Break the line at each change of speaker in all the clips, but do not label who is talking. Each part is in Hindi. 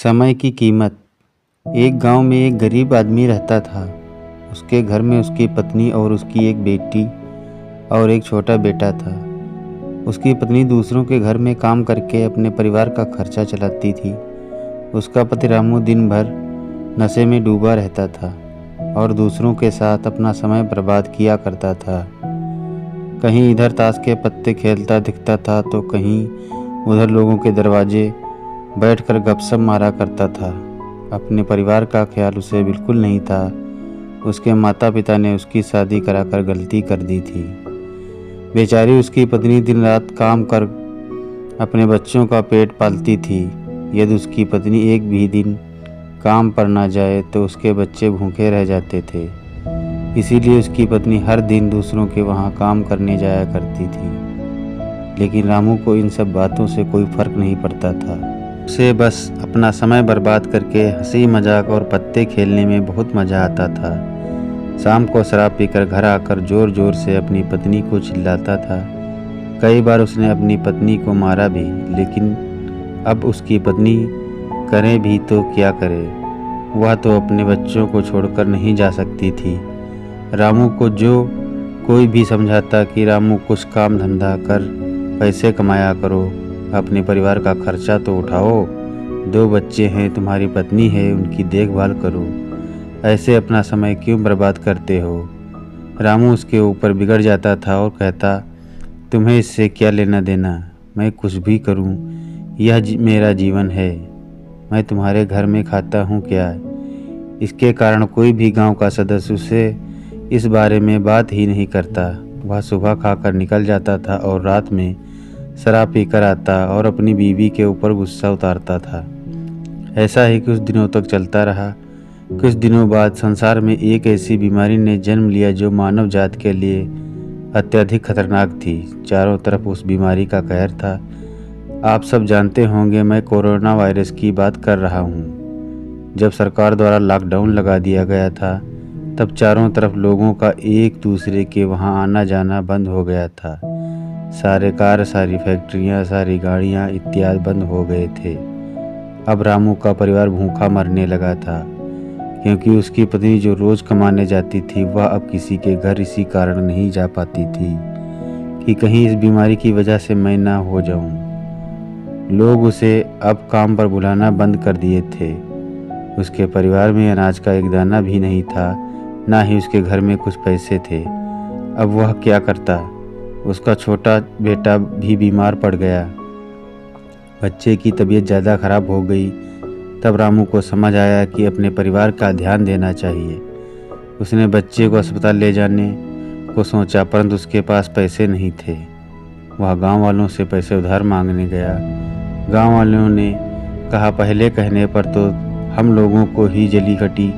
समय की कीमत। एक गांव में एक गरीब आदमी रहता था। उसके घर में उसकी पत्नी और उसकी एक बेटी और एक छोटा बेटा था। उसकी पत्नी दूसरों के घर में काम करके अपने परिवार का खर्चा चलाती थी। उसका पति रामू दिन भर नशे में डूबा रहता था और दूसरों के साथ अपना समय बर्बाद किया करता था। कहीं इधर ताश के पत्ते खेलता दिखता था तो कहीं उधर लोगों के दरवाजे बैठकर गपशप मारा करता था। अपने परिवार का ख्याल उसे बिल्कुल नहीं था। उसके माता पिता ने उसकी शादी कराकर गलती कर दी थी। बेचारी उसकी पत्नी दिन रात काम कर अपने बच्चों का पेट पालती थी। यदि उसकी पत्नी एक भी दिन काम पर ना जाए तो उसके बच्चे भूखे रह जाते थे। इसीलिए उसकी पत्नी हर दिन दूसरों के वहाँ काम करने जाया करती थी। लेकिन रामू को इन सब बातों से कोई फर्क नहीं पड़ता था। उसे बस अपना समय बर्बाद करके हंसी मजाक और पत्ते खेलने में बहुत मज़ा आता था। शाम को शराब पीकर घर आकर ज़ोर ज़ोर से अपनी पत्नी को चिल्लाता था। कई बार उसने अपनी पत्नी को मारा भी, लेकिन अब उसकी पत्नी करे भी तो क्या करे। वह तो अपने बच्चों को छोड़कर नहीं जा सकती थी। रामू को जो कोई भी समझाता कि रामू कुछ काम धंधा कर पैसे कमाया करो, अपने परिवार का खर्चा तो उठाओ, 2 बच्चे हैं, तुम्हारी पत्नी है, उनकी देखभाल करो, ऐसे अपना समय क्यों बर्बाद करते हो। रामू उसके ऊपर बिगड़ जाता था और कहता, तुम्हें इससे क्या लेना देना, मैं कुछ भी करूं, यह मेरा जीवन है, मैं तुम्हारे घर में खाता हूं क्या। इसके कारण कोई भी गांव का सदस्य उसे इस बारे में बात ही नहीं करता। वह सुबह खाकर निकल जाता था और रात में शराब पीकर आता और अपनी बीवी के ऊपर गुस्सा उतारता था। ऐसा ही कुछ दिनों तक चलता रहा। कुछ दिनों बाद संसार में एक ऐसी बीमारी ने जन्म लिया जो मानव जात के लिए अत्यधिक खतरनाक थी। चारों तरफ उस बीमारी का कहर था। आप सब जानते होंगे, मैं कोरोना वायरस की बात कर रहा हूँ। जब सरकार द्वारा लॉकडाउन लगा दिया गया था तब चारों तरफ लोगों का एक दूसरे के वहाँ आना जाना बंद हो गया था। सारे कार, सारी फैक्ट्रियाँ, सारी गाड़ियाँ इत्यादि बंद हो गए थे। अब रामू का परिवार भूखा मरने लगा था, क्योंकि उसकी पत्नी जो रोज़ कमाने जाती थी वह अब किसी के घर इसी कारण नहीं जा पाती थी कि कहीं इस बीमारी की वजह से मैं ना हो जाऊं। लोग उसे अब काम पर बुलाना बंद कर दिए थे। उसके परिवार में अनाज का एक दाना भी नहीं था, ना ही उसके घर में कुछ पैसे थे। अब वह क्या करता। उसका छोटा बेटा भी बीमार पड़ गया। बच्चे की तबीयत ज़्यादा खराब हो गई। तब रामू को समझ आया कि अपने परिवार का ध्यान देना चाहिए। उसने बच्चे को अस्पताल ले जाने को सोचा, परंतु उसके पास पैसे नहीं थे। वह गांव वालों से पैसे उधार मांगने गया। गांव वालों ने कहा, पहले कहने पर तो हम लोगों को ही जली कटी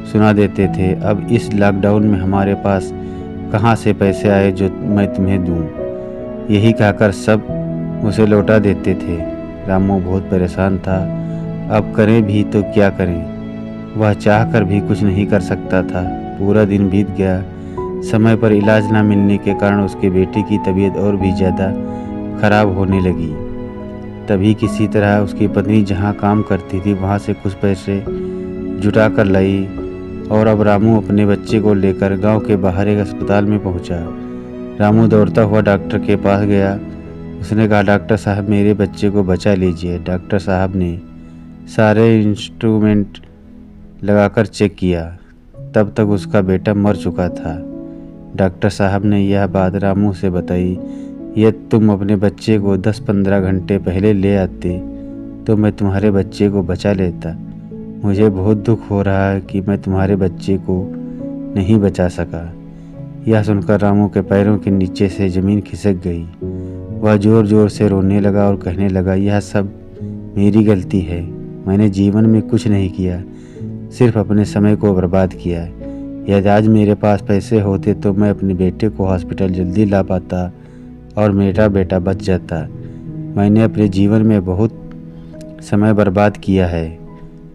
सुना देते थे, अब इस लॉकडाउन में हमारे पास कहाँ से पैसे आए जो मैं तुम्हें दूं। यही कहकर सब उसे लौटा देते थे। रामू बहुत परेशान था। अब करें भी तो क्या करें। वह चाहकर भी कुछ नहीं कर सकता था। पूरा दिन बीत गया। समय पर इलाज न मिलने के कारण उसके बेटे की तबीयत और भी ज़्यादा खराब होने लगी। तभी किसी तरह उसकी पत्नी जहाँ काम करती थी वहाँ से कुछ पैसे जुटा कर लाई और अब रामू अपने बच्चे को लेकर गांव के बाहर एक अस्पताल में पहुंचा। रामू दौड़ता हुआ डॉक्टर के पास गया। उसने कहा, डॉक्टर साहब, मेरे बच्चे को बचा लीजिए। डॉक्टर साहब ने सारे इंस्ट्रूमेंट लगाकर चेक किया। तब तक उसका बेटा मर चुका था। डॉक्टर साहब ने यह बात रामू से बताई। यदि तुम अपने बच्चे को 10-15 घंटे पहले ले आते तो मैं तुम्हारे बच्चे को बचा लेता। मुझे बहुत दुख हो रहा है कि मैं तुम्हारे बच्चे को नहीं बचा सका। यह सुनकर रामू के पैरों के नीचे से ज़मीन खिसक गई। वह ज़ोर ज़ोर से रोने लगा और कहने लगा, यह सब मेरी गलती है। मैंने जीवन में कुछ नहीं किया, सिर्फ अपने समय को बर्बाद किया। यदि आज मेरे पास पैसे होते तो मैं अपने बेटे को हॉस्पिटल जल्दी ला पाता और मेरा बेटा बच जाता। मैंने अपने जीवन में बहुत समय बर्बाद किया है,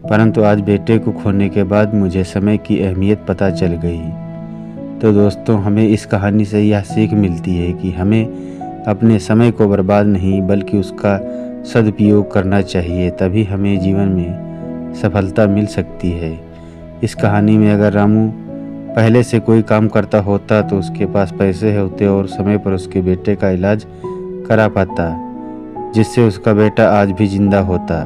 परंतु आज बेटे को खोने के बाद मुझे समय की अहमियत पता चल गई। तो दोस्तों, हमें इस कहानी से यह सीख मिलती है कि हमें अपने समय को बर्बाद नहीं बल्कि उसका सदुपयोग करना चाहिए। तभी हमें जीवन में सफलता मिल सकती है। इस कहानी में अगर रामू पहले से कोई काम करता होता तो उसके पास पैसे होते और समय पर उसके बेटे का इलाज करा पाता, जिससे उसका बेटा आज भी जिंदा होता।